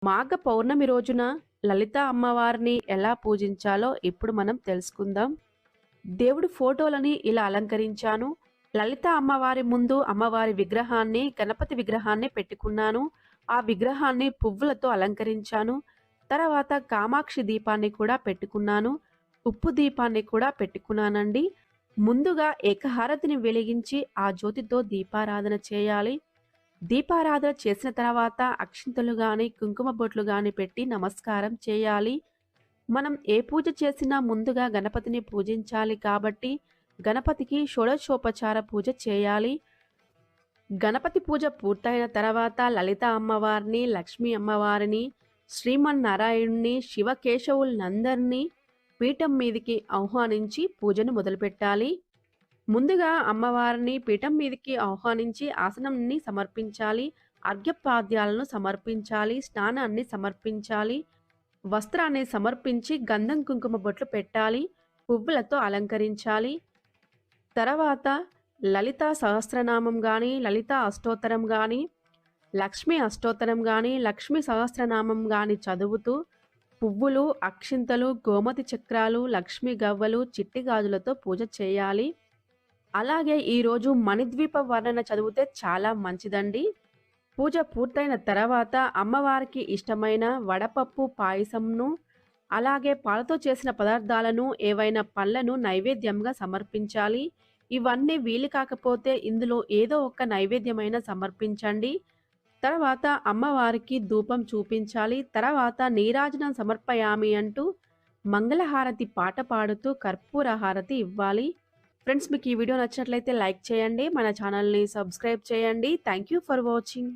మాఘ పౌర్ణమి రోజున లలిత అమ్మవారిని ఎలా పూజించాలో ఇప్పుడు మనం తెలుసుకుందాం. దేవుడి ఫోటోలని ఇలా అలంకరించాను. లలిత అమ్మవారి ముందు అమ్మవారి విగ్రహాన్ని, గణపతి విగ్రహాన్ని పెట్టుకున్నాను. ఆ విగ్రహాన్ని పువ్వులతో అలంకరించాను. తర్వాత కామాక్షి దీపాన్ని కూడా పెట్టుకున్నాను. ఉప్పు దీపాన్ని కూడా పెట్టుకున్నానండి. ముందుగా ఏకహారతిని వెలిగించి ఆ జ్యోతితో దీపారాధన చేయాలి. దీపారాధన చేసిన తర్వాత అక్షింతలు గాని, కుంకుమ బొట్లు గాని పెట్టి నమస్కారం చేయాలి. మనం ఏ పూజ చేసినా ముందుగా గణపతిని పూజించాలి కాబట్టి గణపతికి షోడశోపచార పూజ చేయాలి. గణపతి పూజ పూర్తయిన తర్వాత లలిత అమ్మవారిని, లక్ష్మీ అమ్మవారిని, శ్రీమన్నారాయణుని, శివకేశవులందరినీ పీఠం మీదికి ఆహ్వానించి పూజను మొదలుపెట్టాలి. ముందుగా అమ్మవారిని పీఠం మీదకి ఆహ్వానించి ఆసనాన్ని సమర్పించాలి. అర్ఘ్యపాద్యాలను సమర్పించాలి. స్నానాన్ని సమర్పించాలి. వస్త్రాన్ని సమర్పించి గంధం కుంకుమ బొట్లు పెట్టాలి. పువ్వులతో అలంకరించాలి. తర్వాత లలిత సహస్రనామం గాని, లలిత అష్టోత్తరం గాని, లక్ష్మీ అష్టోత్తరం గాని, లక్ష్మీ సహస్రనామం గాని చదువుతూ పువ్వులు, అక్షింతలు, గోమతి చక్రాలు, లక్ష్మీ గవ్వలు, చిట్టి గాజులతో పూజ చేయాలి. అలాగే ఈరోజు మణిద్వీప వర్ణన చదివితే చాలా మంచిదండి. పూజ పూర్తయిన తర్వాత అమ్మవారికి ఇష్టమైన వడపప్పు పాయసంను, అలాగే పాలతో చేసిన పదార్థాలను, ఏవైనా పళ్ళను నైవేద్యంగా సమర్పించాలి. ఇవన్నీ వీలు కాకపోతే ఇందులో ఏదో ఒక నైవేద్యమైన సమర్పించండి. తర్వాత అమ్మవారికి ధూపం చూపించాలి. తర్వాత నీరాజనం సమర్పయామి అంటూ మంగళహారతి పాట పాడుతూ కర్పూర హారతి ఇవ్వాలి. ఫ్రెండ్స్, మీకు ఈ వీడియో నచ్చినట్లయితే లైక్ చేయండి. మన ఛానల్ని సబ్స్క్రైబ్ చేయండి. Thank you for watching.